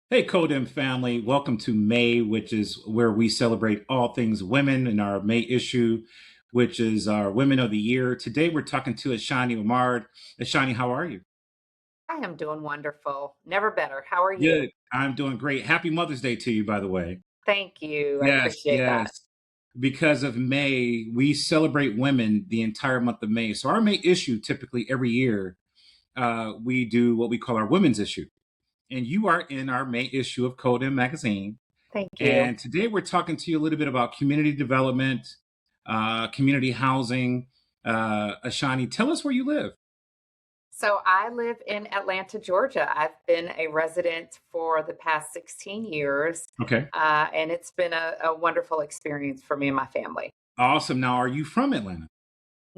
Hey, Codem family, welcome to May, which is where we celebrate all things women in our May issue, which is our Women of the Year. Today we're talking to Ashani O'Mard. Ashani, how are you? I am doing wonderful. Never better. How are you? Good. I'm doing great. Happy Mother's Day to you, by the way. Thank you. I Yes, appreciate that. yes. Because of May, we celebrate women the entire month of May. So our May issue, typically every year, we do what we call our women's issue. And you are in our May issue of Codem magazine. Thank you. And today we're talking to you a little bit about community development, community housing. Ashani, tell us where you live. So I live in Atlanta, Georgia. I've been a resident for the past 16 years, Okay. and it's been a wonderful experience for me and my family. Awesome. Now, are you from Atlanta?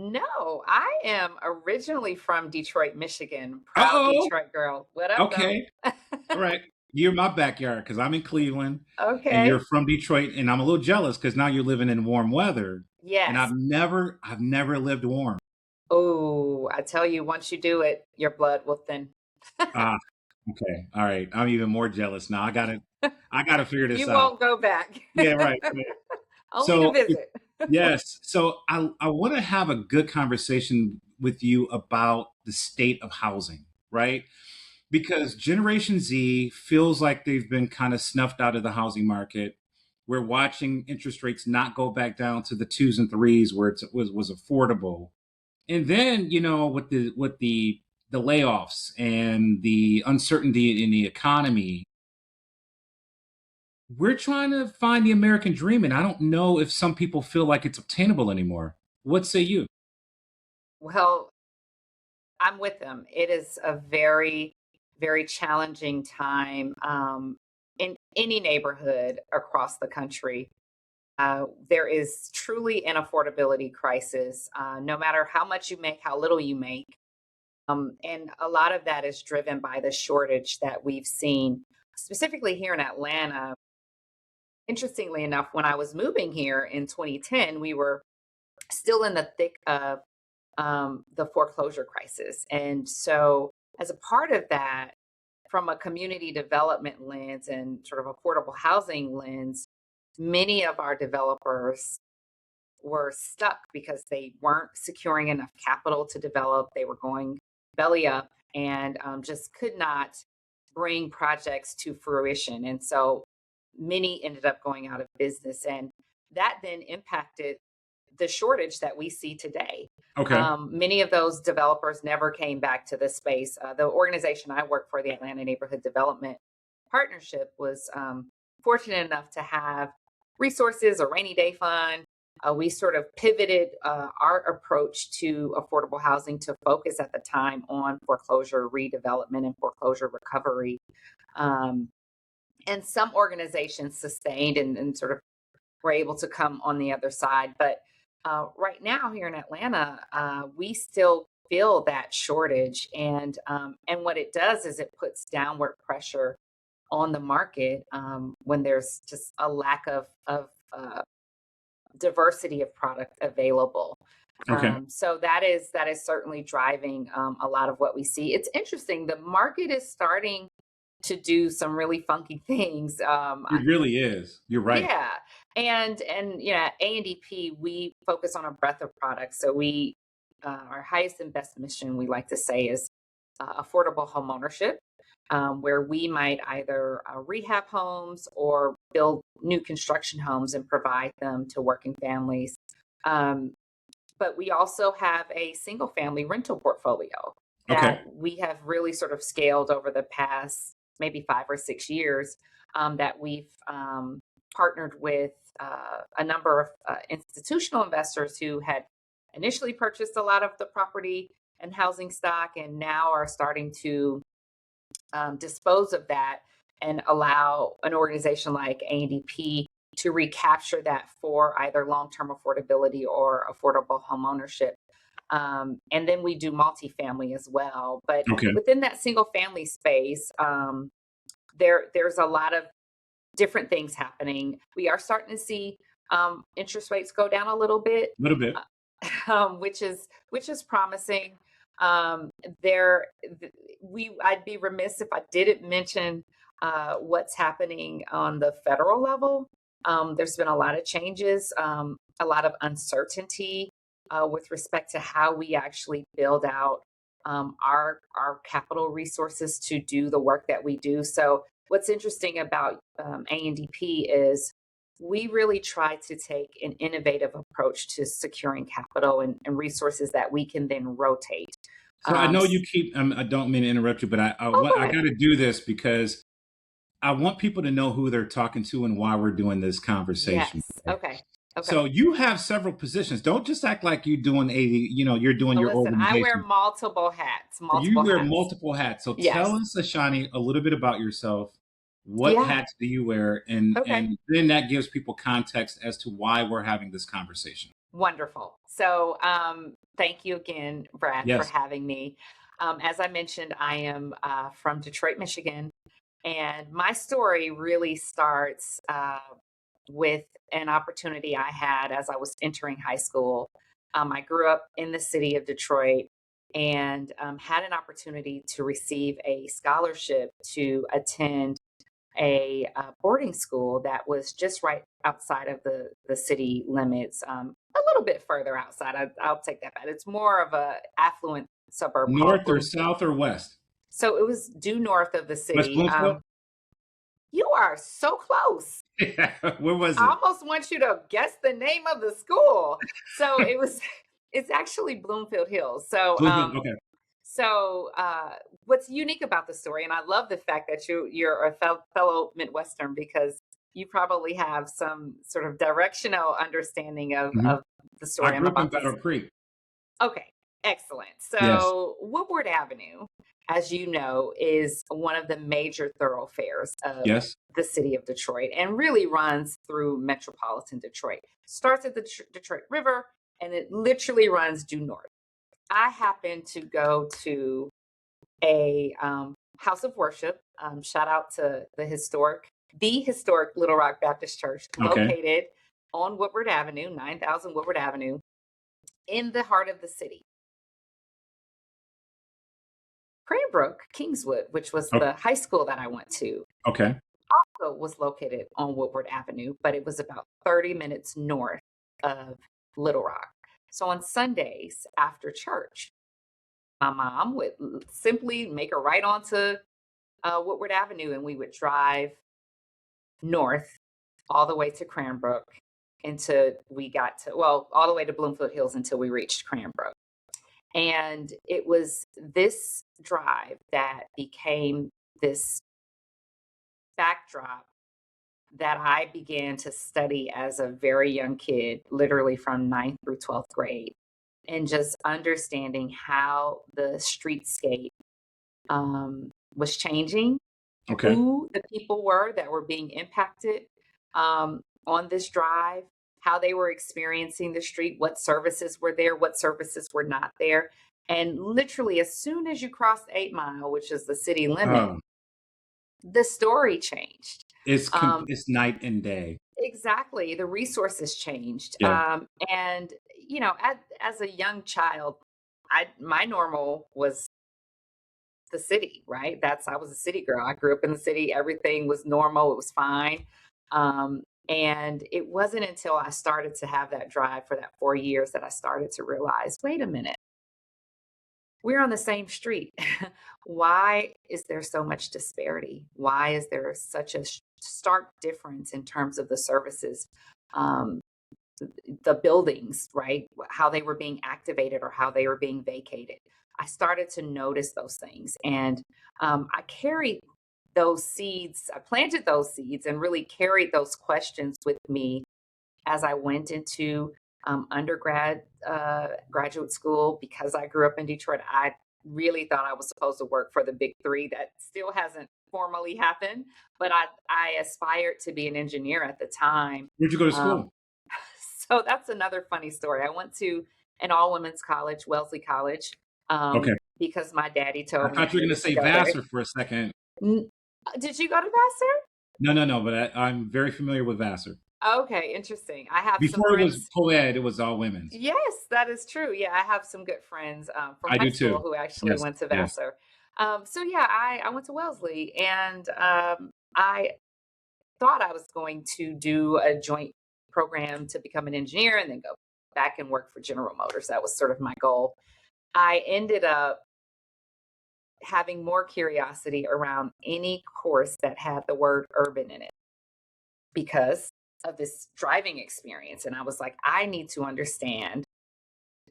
No, I am originally from Detroit, Michigan. Proud Uh-oh. Detroit girl. What up, though? Okay. All right. You're my backyard because I'm in Cleveland and you're Okay. from Detroit. And I'm a little jealous because now you're living in warm weather. And I've Yes. never, I've never lived warm. Oh, I tell you, once you do it, your blood will thin. Ah, okay. All right. I'm even more jealous now. I gotta figure this You out. won't go back. Yeah, right. Right. Only to So visit. yes. So I want to have a good conversation with you about the state of housing, right? Because Generation Z feels like they've been kind of snuffed out of the housing market. We're watching interest rates not go back down to the twos and threes where was affordable. And then, with the layoffs and the uncertainty in the economy, we're trying to find the American dream, and I don't know if some people feel like it's obtainable anymore. What say you? Well, I'm with them. It is a very, very challenging time in any neighborhood across the country. There is truly an affordability crisis, no matter how much you make, how little you make. And a lot of that is driven by the shortage that we've seen, specifically here in Atlanta. Interestingly enough, when I was moving here in 2010, we were still in the thick of the foreclosure crisis. And so, as a part of that, from a community development lens and sort of affordable housing lens, many of our developers were stuck because they weren't securing enough capital to develop. They were going belly up and just could not bring projects to fruition. And so many ended up going out of business. And that then impacted the shortage that we see today. Okay. Many of those developers never came back to the space. The organization I work for, the Atlanta Neighborhood Development Partnership, was fortunate enough to have resources, a rainy day fund. We sort of pivoted our approach to affordable housing to focus at the time on foreclosure redevelopment and foreclosure recovery. Um, and some organizations sustained and sort of were able to come on the other side. But right now here in Atlanta, we still feel that shortage, and what it does is it puts downward pressure on the market when there's just a lack of diversity of product available. Okay. So that is certainly driving a lot of what we see. It's interesting. The market is starting to do some really funky things. It really is. You're right. Yeah. And A&DP, we focus on a breadth of products. So we our highest and best mission, we like to say, is affordable home ownership, where we might either rehab homes or build new construction homes and provide them to working families. Um, but we also have a single family rental portfolio Okay. that we have really sort of scaled over the past maybe 5 or 6 years, that we've partnered with a number of institutional investors who had initially purchased a lot of the property and housing stock and now are starting to dispose of that and allow an organization like A&DP to recapture that for either long-term affordability or affordable home ownership. And then we do multifamily as well. But Okay. within that single family space, there's a lot of different things happening. We are starting to see interest rates go down a little bit, A little bit. which is promising. There, I'd be remiss if I didn't mention what's happening on the federal level. There's been a lot of changes, a lot of uncertainty with respect to how we actually build out our capital resources to do the work that we do. So, what's interesting about ANDP is we really try to take an innovative approach to securing capital and resources that we can then rotate. So I know you keep. I don't mean to interrupt you, but Go I ahead. got to do this because I want people to know who they're talking to and why we're doing this conversation. Yes. Okay. Okay. So you have several positions. Don't just act like you doing you're doing So your listen, I wear organization. multiple hats, You multiple wear hats. multiple hats. So tell Yes. us, Ashani, a little bit about yourself. What Yeah. hats do you wear? And Okay. then that gives people context as to why we're having this conversation. Wonderful. So thank you again, Brad, for Yes. having me. As I mentioned, I am from Detroit, Michigan. And my story really starts with an opportunity I had as I was entering high school. I grew up in the city of Detroit and had an opportunity to receive a scholarship to attend a boarding school that was just right outside of the city limits, a little bit further outside. I'll take that back. It's more of a affluent suburb called North or Bloomfield. south or west? So it was due north of the West city. Bloomfield? You are so close. Where was I it? almost want you to guess the name of the school. So it was, it's actually Bloomfield Hills. Bloomfield. Okay. So what's unique about the story, and I love the fact that you're a fellow Midwestern because you probably have some sort of directional understanding Hmm. of the I story I'm grew up in about to. Battle Creek. Okay, excellent. Yes. So Woodward Avenue, as you know, is one of the major thoroughfares of Yes. the city of Detroit and really runs through metropolitan Detroit. Starts at the Detroit River and it literally runs due north. I happened to go to a house of worship. Shout out to the historic Little Rock Baptist Church, Okay. located on Woodward Avenue, 9000 Woodward Avenue, in the heart of the city. Cranbrook, Kingswood, which was O- the high school that I went to, Okay. also was located on Woodward Avenue, but it was about 30 minutes north of Little Rock. So on Sundays after church, my mom would simply make a right onto Woodward Avenue, and we would drive north all the way to Cranbrook until we got to, well, all the way to Bloomfield Hills until we reached Cranbrook. And it was this drive that became this backdrop that I began to study as a very young kid, literally from ninth through 12th grade, and just understanding how the streetscape was changing, Okay. who the people were that were being impacted on this drive, how they were experiencing the street, what services were there, what services were not there. And literally, as soon as you crossed 8 Mile, which is the city limit, Oh, the story changed. it's night and day. Exactly. The resources changed. Yeah. And, you know, as a young child, my normal was the city, right? I was a city girl. I grew up in the city. Everything was normal. It was fine. And it wasn't until I started to have that drive for that 4 years that I started to realize, wait a minute, we're on the same street. Why is there so much disparity? Why is there such a stark difference in terms of the services, um, the buildings, right? How they were being activated or how they were being vacated. I started to notice those things. And I carried those seeds, I planted those seeds and really carried those questions with me as I went into graduate school. Because I grew up in Detroit, I really thought I was supposed to work for the big three. That still hasn't formally happened, but I aspired to be an engineer at the time. Where'd you go to Um, school? so that's another funny story. I went to an all women's college, Wellesley College, Okay. because my daddy I told me thought I you were going to needed to say go there. Vassar for a second. Did you go to Vassar? No, no, no. But I'm very familiar with Vassar. Okay, interesting. I have some Before it was friends. co-ed, it was all women's. Yes, that is true. Yeah, I have some good friends from I high do school too. who actually Yes. went to Yes. Vassar. So yeah, I went to Wellesley, and I thought I was going to do a joint program to become an engineer and then go back and work for General Motors. That was sort of my goal. I ended up having more curiosity around any course that had the word urban in it because of this driving experience. And I was like, I need to understand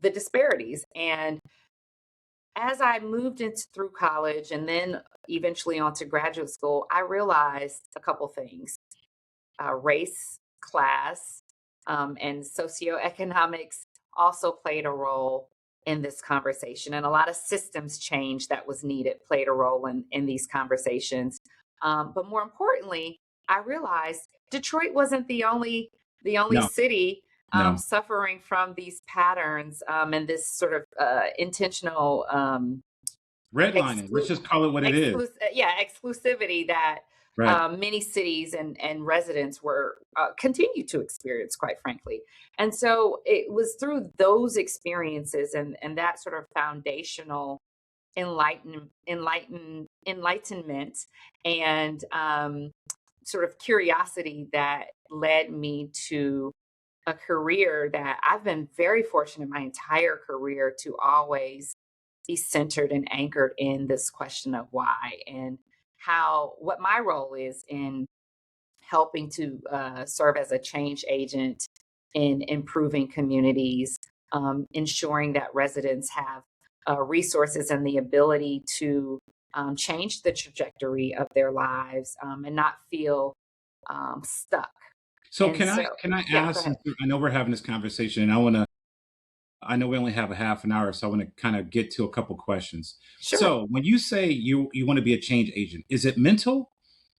the disparities. And as I moved into through college and then eventually on to graduate school, I realized a couple things. Race, class, and socioeconomics also played a role in this conversation. And a lot of systems change that was needed played a role in these conversations. But more importantly, I realized Detroit wasn't the only No, city no. suffering from these patterns and this sort of intentional Redlining. Let's exclu- just call it what it is. exclusivity that Right. many cities and residents were continue to experience, quite frankly. And so it was through those experiences and that sort of foundational enlightenment and sort of curiosity that led me to a career that I've been very fortunate my entire career to always be centered and anchored in this question of why and what my role is in helping to serve as a change agent in improving communities, ensuring that residents have resources and the ability to change the trajectory of their lives and not feel stuck. So And can I so, can I yeah, go ask? ahead. Since I know we're having this conversation, and I know we only have a half an hour, so I want to kind of get to a couple questions. Sure. So when you say you want to be a change agent, is it mental?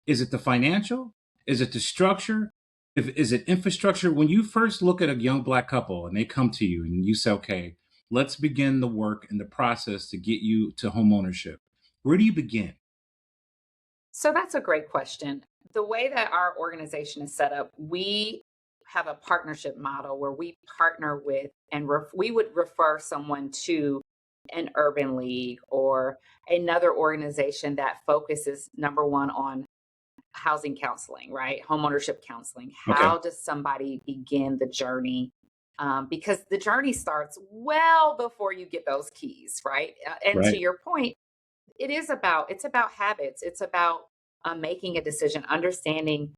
Is it the financial? Is it the structure? Is it infrastructure? When you first look at a young black couple and they come to you and you say, okay, let's begin the work and the process to get you to home ownership. Where do you begin? So that's a great question. The way that our organization is set up, we have a partnership model where we partner with and we would refer someone to an urban league or another organization that focuses number one on housing counseling, right? Homeownership counseling. Okay. How does somebody begin the journey? Because the journey starts well before you get those keys, right? And to Right. your point, it's about habits. It's about making a decision, understanding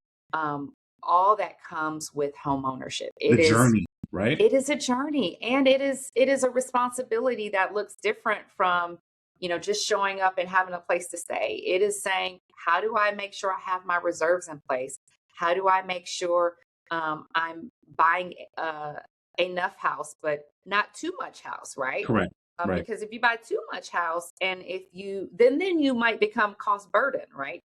all that comes with home ownership. The It is journey, right? it is a journey, and it is a responsibility that looks different from just showing up and having a place to stay. It is saying, how do I make sure I have my reserves in place? How do I make sure I'm buying enough house, but not too much house, right? Correct. Right. Because if you buy too much house, and if you then you might become cost burden, right?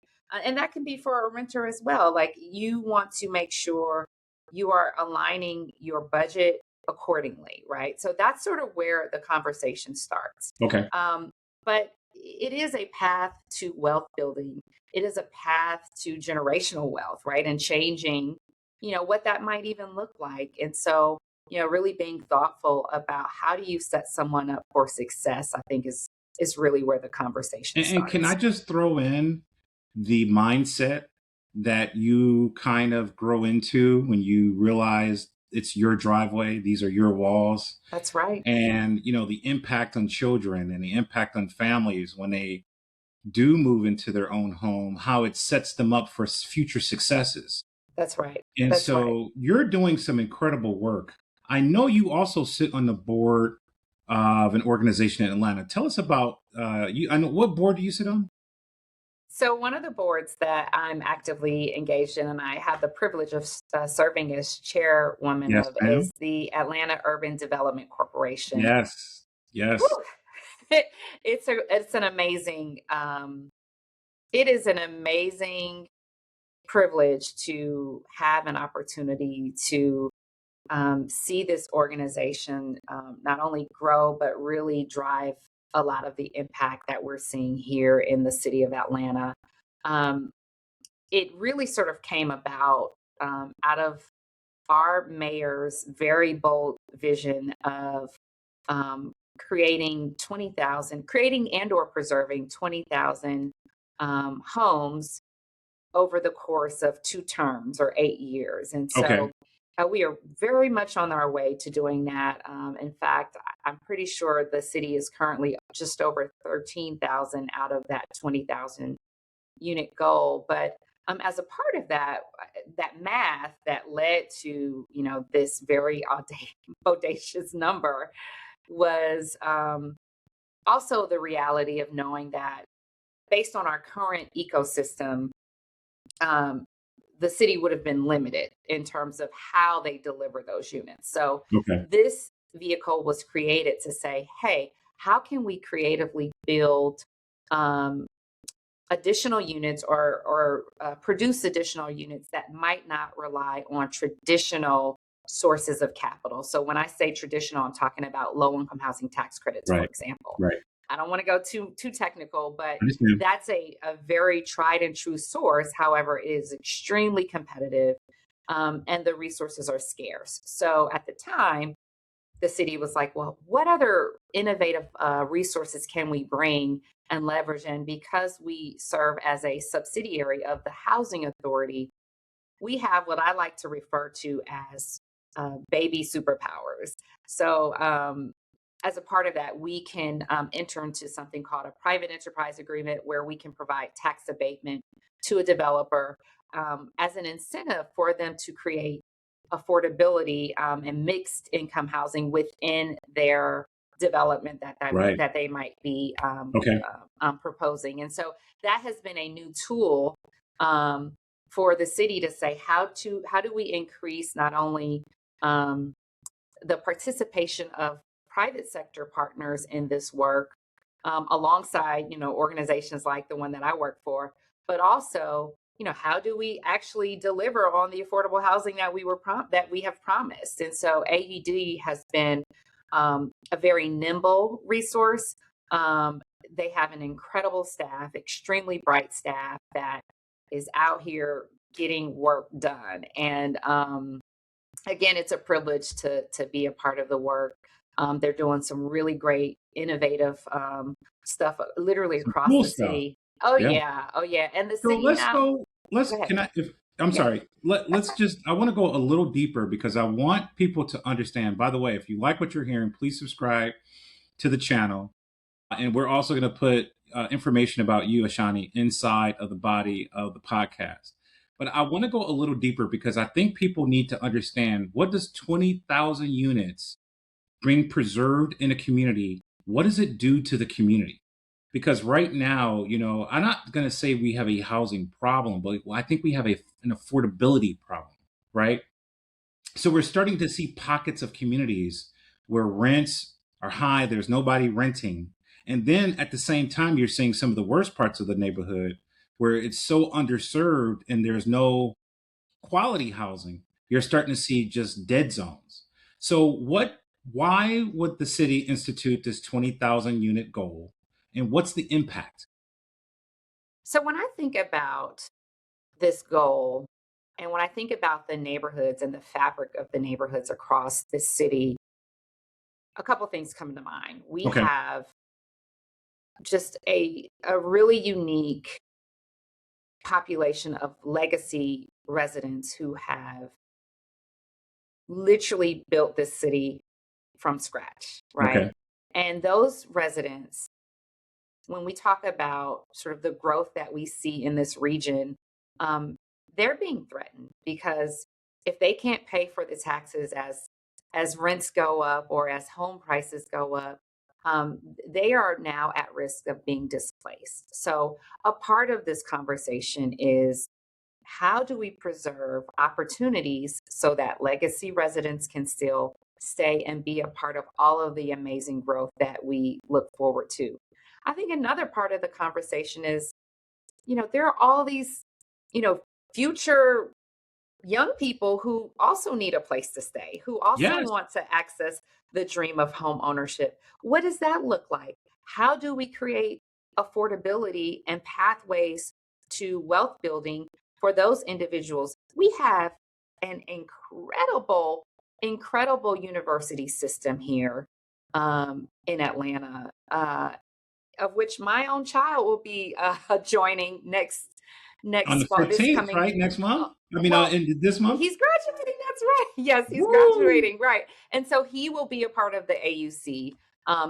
And that can be for a renter as well. Like, you want to make sure you are aligning your budget accordingly, right? So that's sort of where the conversation starts. Okay. Um, but it is a path to wealth building. It is a path to generational wealth, right? And changing, what that might even look like. And so, really being thoughtful about how do you set someone up for success, I think is really where the conversation And can I starts. just throw in the mindset that you kind of grow into when you realize it's your driveway, these are your walls, That's right. and the impact on children and the impact on families when they do move into their own home, how it sets them up for future successes. That's right. And That's right. so you're doing some incredible work. I know you also sit on the board of an organization in Atlanta. Tell us about you. I know, what board do you sit on? So, one of the boards that I'm actively engaged in, and I have the privilege of serving as chairwoman Yes, of, ma'am. is the Atlanta Urban Development Corporation. Yes, yes. Whew. It's an amazing it is an amazing privilege to have an opportunity to see this organization not only grow but really drive a lot of the impact that we're seeing here in the city of Atlanta. Um, it really sort of came about out of our mayor's very bold vision of creating and or preserving 20,000 homes over the course of 2 terms or 8 years. And Okay. so we are very much on our way to doing that. In fact, I'm pretty sure the city is currently just over 13,000 out of that 20,000 unit goal. But as a part of that, that math that led to this very audacious number was also the reality of knowing that based on our current ecosystem, um, the city would have been limited in terms of how they deliver those units. So Okay. this vehicle was created to say, hey, how can we creatively build um, additional units or produce additional units that might not rely on traditional sources of capital. So when I say traditional, I'm talking about low income housing tax credits, for Right. example. Right. I don't want to go too technical, but Understand. that's a very tried and true source. However, it is extremely competitive, and the resources are scarce. So at the time, the city was like, well, what other innovative resources can we bring and leverage? And because we serve as a subsidiary of the Housing Authority, we have what I like to refer to as baby superpowers. So, as a part of that, we can enter into something called a private enterprise agreement where we can provide tax abatement to a developer as an incentive for them to create affordability and mixed income housing within their development Right. that they might be Okay. proposing. And so that has been a new tool for the city to say how do we increase not only the participation of private sector partners in this work alongside organizations like the one that I work for, but also how do we actually deliver on the affordable housing that we have promised. And so AUD has been a very nimble resource. They have an incredible staff, extremely bright staff that is out here getting work done. And again, it's a privilege to be a part of the work. They're doing some really great, innovative stuff, literally Some across cool the stuff. city. Oh Yeah. yeah, oh yeah, and the So city let's now. go. Let's Go ahead. can I? If I'm Yeah, sorry, that's let's right. just. I want to go a little deeper because I want people to understand. By the way, if you like what you're hearing, please subscribe to the channel, and we're also going to put information about you, Ashani, inside of the body of the podcast. But I want to go a little deeper because I think people need to understand what does 20,000 units being preserved in a community, what does it do to the community? Because right now, I'm not going to say we have a housing problem, but I think we have an affordability problem, right? So we're starting to see pockets of communities where rents are high, there's nobody renting. And then at the same time, you're seeing some of the worst parts of the neighborhood where it's so underserved and there's no quality housing, you're starting to see just dead zones. So why would the city institute this 20,000 unit goal and what's the impact? So when I think about this goal, and when I think about the neighborhoods and the fabric of the neighborhoods across this city, a couple things come to mind. We Okay. have just a really unique population of legacy residents who have literally built this city from scratch, right? Okay. And those residents, when we talk about sort of the growth that we see in this region, um, they're being threatened because if they can't pay for the taxes as rents go up or as home prices go up, they are now at risk of being displaced. So a part of this conversation is how do we preserve opportunities so that legacy residents can still stay and be a part of all of the amazing growth that we look forward to? I think another part of the conversation is, there are all these, you know, future young people who also need a place to stay, who also Yes. want to access the dream of home ownership. What does that look like? How do we create affordability and pathways to wealth building for those individuals? We have an incredible university system here in Atlanta, of which my own child will be joining On next the fall. This 15th, coming, right? Next month? I mean, well, in this month? he's graduating. That's right. Yes, he's Woo! graduating. Right, and so he will be a part of the AUC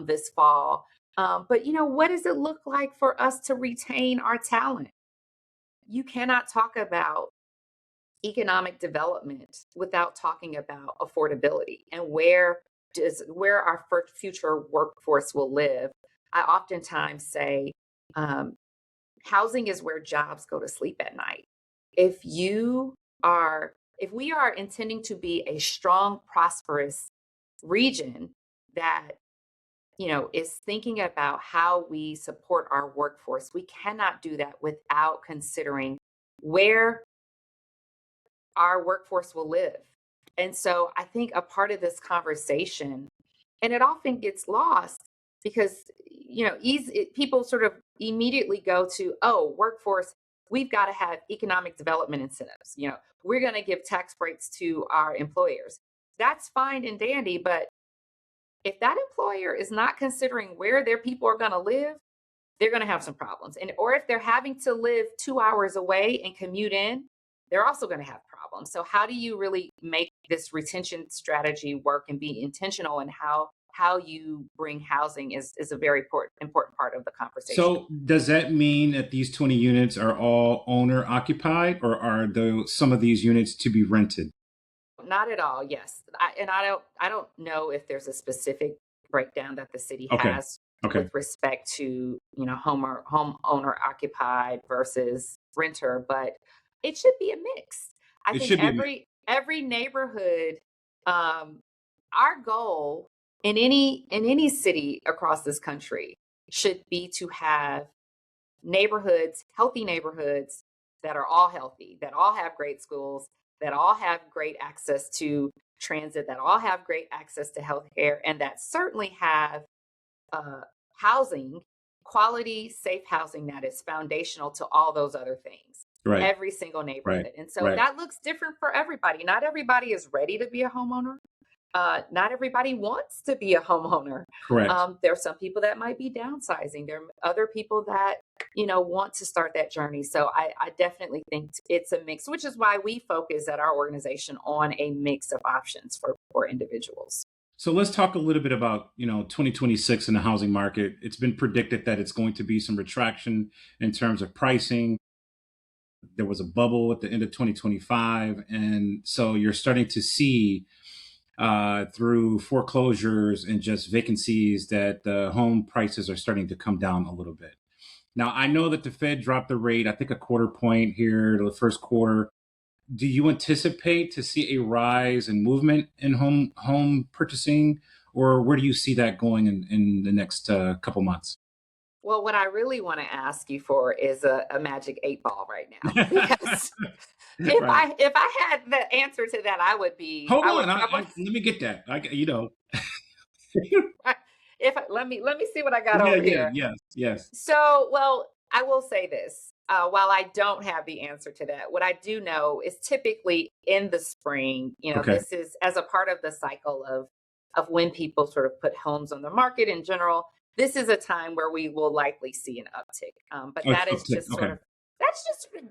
this fall. But what does it look like for us to retain our talent? You cannot talk about economic development without talking about affordability and where our future workforce will live. I oftentimes say housing is where jobs go to sleep at night. If you if we are intending to be a strong, prosperous region that is thinking about how we support our workforce, we cannot do that without considering where our workforce will live. And so I think a part of this conversation, and it often gets lost because, people sort of immediately go to, oh, workforce, we've got to have economic development incentives. We're going to give tax breaks to our employers. That's fine and dandy. But if that employer is not considering where their people are going to live, they're going to have some problems. Or if they're having to live 2 hours away and commute in, they're also going to have problems. So how do you really make this retention strategy work and be intentional in how you bring housing is a very important part of the conversation. So does that mean that these 20 units are all owner occupied, or are some of these units to be rented? Not at all. Yes, I don't know if there's a specific breakdown that the city Okay. has Okay. with respect to homeowner occupied versus renter, but it should be a mix. I It think should be a mix. every neighborhood, our goal in any city across this country should be to have healthy neighborhoods that are all healthy, that all have great schools, that all have great access to transit, that all have great access to healthcare, and that certainly have uh, housing, quality, safe housing that is foundational to all those other things. Right. Every single Right. neighborhood. And so Right. that looks different for everybody. Not everybody is ready to be a homeowner. Not everybody wants to be a homeowner. Correct. There are some people that might be downsizing. There are other people that, want to start that journey. So I definitely think it's a mix, which is why we focus at our organization on a mix of options for individuals. So let's talk a little bit about, 2026 in the housing market. It's been predicted that it's going to be some retraction in terms of pricing. There was a bubble at the end of 2025. And so you're starting to see through foreclosures and just vacancies that the home prices are starting to come down a little bit. Now, I know that the Fed dropped the rate, I think a quarter point here to the first quarter. Do you anticipate to see a rise in movement in home purchasing, or where do you see that going in the next couple months? Well, what I really want to ask you for is a magic 8 ball right now, because Right. if I had the answer to that, Hold I would on. probably Let me get that. if let me see what I got Yeah, over yeah, here. yes, yes. So, well, I will say this. While I don't have the answer to that, what I do know is typically in the spring, Okay. this is as a part of the cycle of when people sort of put homes on the market in general. This is a time where we will likely see an uptick. But that is Uptick. just Okay.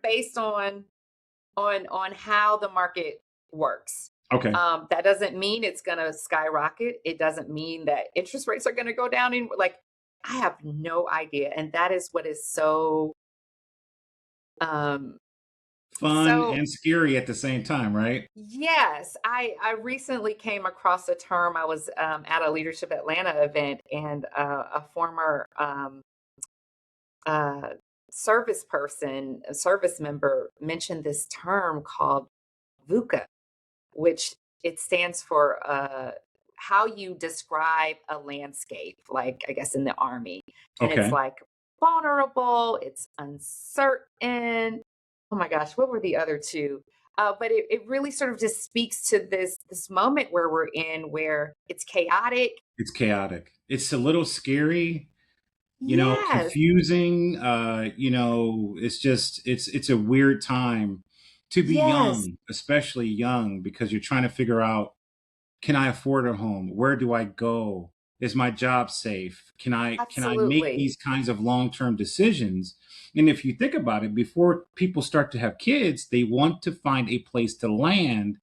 based on how the market works. Okay. That doesn't mean it's going to skyrocket. It doesn't mean that interest rates are going to go down. I have no idea, and that is what is so um, Fun so. and scary at the same time, right? Yes, I recently came across a term. I was at a Leadership Atlanta event, and a former uh, a service member, mentioned this term called VUCA, which it stands for how you describe a landscape, like I guess in the Army. And it's Okay. like vulnerable, it's uncertain. Oh my gosh, what were the other two? But it really sort of just speaks to this moment where we're in, where it's chaotic. It's chaotic. It's a little scary, Yes, confusing. It's just it's a weird time to be yes, young, especially young, because you're trying to figure out, can I afford a home? Where do I go? Is my job safe? Can I make Absolutely. these kinds of long-term decisions? And if you think about it, before people start to have kids, they want to find a place to land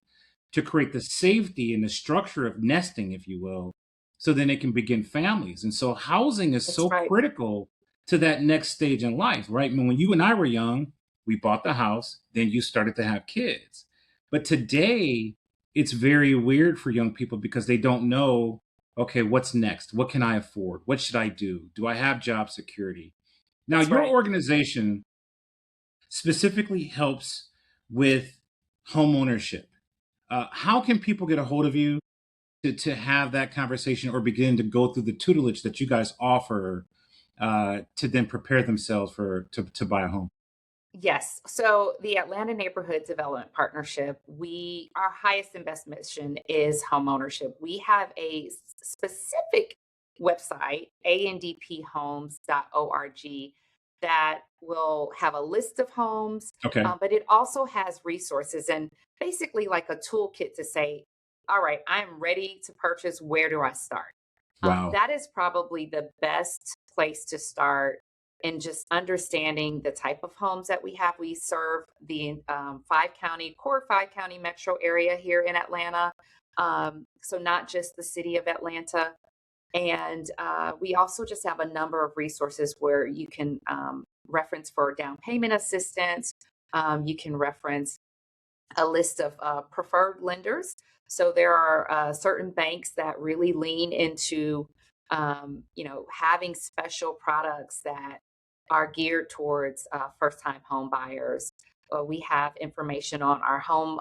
to create the safety and the structure of nesting, if you will, so then they can begin families. And so housing is That's so right. critical to that next stage in life, right? I mean, when you and I were young, we bought the house, then you started to have kids. But today, it's very weird for young people because they don't know, okay, what's next? What can I afford? What should I do? Do I have job security? Now, That's your right. organization specifically helps with home ownership. How can people get a hold of you to have that conversation or begin to go through the tutelage that you guys offer to then prepare themselves to buy a home? Yes. So the Atlanta Neighborhood Development Partnership, our highest investment mission is homeownership. We have a specific website, andphomes.org, that will have a list of homes, Okay. but it also has resources and basically like a toolkit to say, all right, I'm ready to purchase. Where do I start? Wow. That is probably the best place to start in just understanding the type of homes that we have. We serve the core 5 county metro area here in Atlanta. So, not just the city of Atlanta. And we also just have a number of resources where you can reference for down payment assistance. You can reference a list of preferred lenders. So there are certain banks that really lean into, having special products that are geared towards first-time home buyers. We have information on our home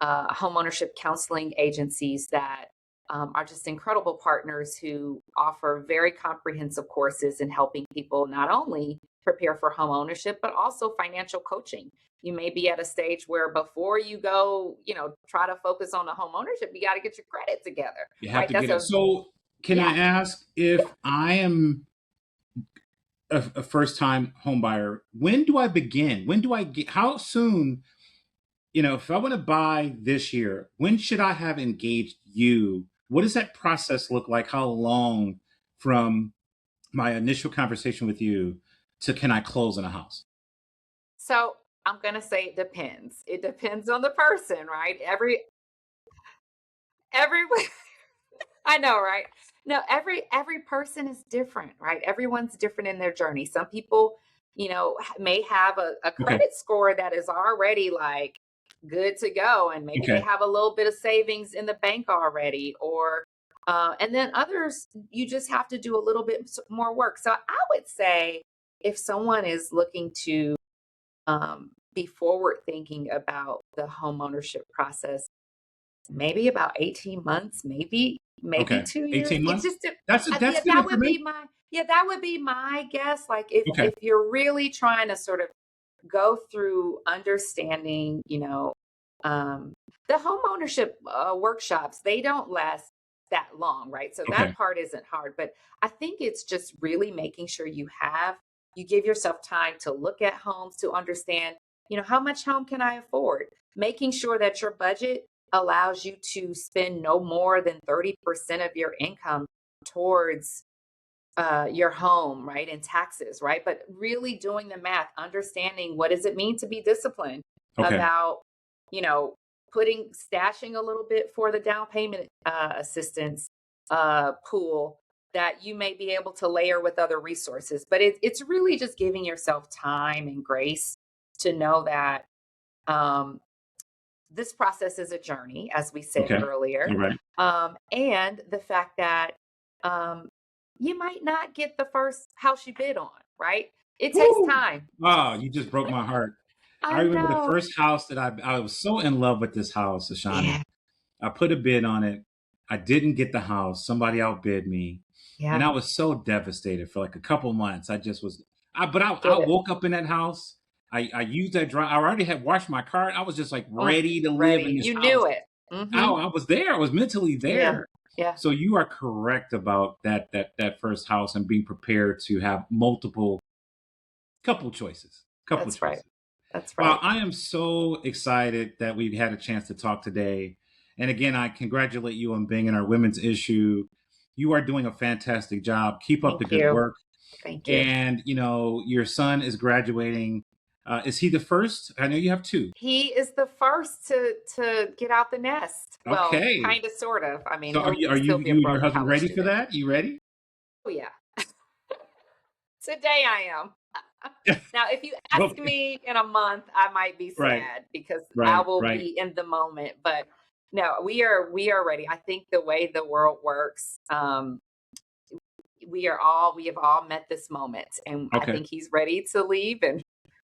ownership counseling agencies that are just incredible partners who offer very comprehensive courses in helping people not only prepare for home ownership, but also financial coaching. You may be at a stage where before you go, try to focus on the home ownership, you got to get your credit together, You have right? to That's get it. a, So, can yeah, I ask yeah. if I am a first time home buyer, when do I begin? When do I get, how soon, if I want to buy this year, when should I have engaged you? What does that process look like? How long from my initial conversation with you to can I close on a house? So I'm going to say it depends. It depends on the person, right? Every I know, right? No, every person is different, right? Everyone's different in their journey. Some people, may have a Okay. credit score that is already like good to go, and maybe they Okay. have a little bit of savings in the bank already, or and then others, you just have to do a little bit more work. So I would say if someone is looking to be forward thinking about the home ownership process, maybe about 18 months, maybe Okay. 2 years. 18 It months? just de That's yeah, good information. that would be my guess. Like, if Okay. you're really trying to sort of go through understanding, um, the home ownership workshops, they don't last that long, right? So Okay. that part isn't hard, but I think it's just really making sure you give yourself time to look at homes to understand, how much home can I afford? Making sure that your budget allows you to spend no more than 30% of your income towards your home, right? And taxes, right? But really doing the math, understanding what does it mean to be disciplined Okay. about, you know, stashing a little bit for the down payment assistance pool that you may be able to layer with other resources. But it's really just giving yourself time and grace to know that um, this process is a journey, as we said Okay. earlier, All right. and the fact that um, you might not get the first house you bid on, right? It takes Woo! time. Oh, you just broke my heart. I I remember the know. first house that I was so in love with this house, Ashani. Yeah, I put a bid on it. I didn't get the house. Somebody outbid me. And yeah, I was so devastated for like a couple months. I just was, I get it. woke up in that house. I used that drive. I already had washed my car. I was just like Oh, ready to live in ready. this You house. knew it. Mm-hmm. I was there. I was mentally Yeah, there. yeah, So you are correct about that first house and being prepared to have multiple couple choices. Couple that's right. choices. That's Well, right. I am so excited that we've had a chance to talk today. And again, I congratulate you on being in our women's issue. You are doing a fantastic job. Keep up the Thank good you. work. Thank you. And your son is graduating. Is he the first? I know you have two. He is the first to get out the nest. Well, Okay. kind of, sort of. I mean, So are he'll you are you still be a you and your broke husband college ready for student. that? You ready? Oh yeah, today I am. Now, if you ask Okay. me in a month, I might be Right. sad because I Right. will Right. be in the moment. But no, we are ready. I think the way the world works, we have all met this moment, and I Okay. think he's ready to leave, and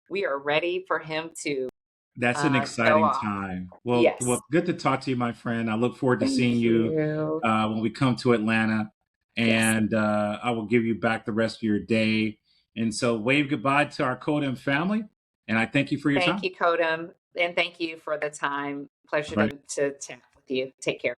we are ready for him to That's an go exciting off. time. Yes. Well, good to talk to you, my friend. I look forward to seeing Thank you you. when we come to Atlanta, Yes. and I will give you back the rest of your day. And so, wave goodbye to our Codem family, and I thank you for your Thank time. you, Kodum, and thank you for the time. Pleasure All right. to chat with you. Take care.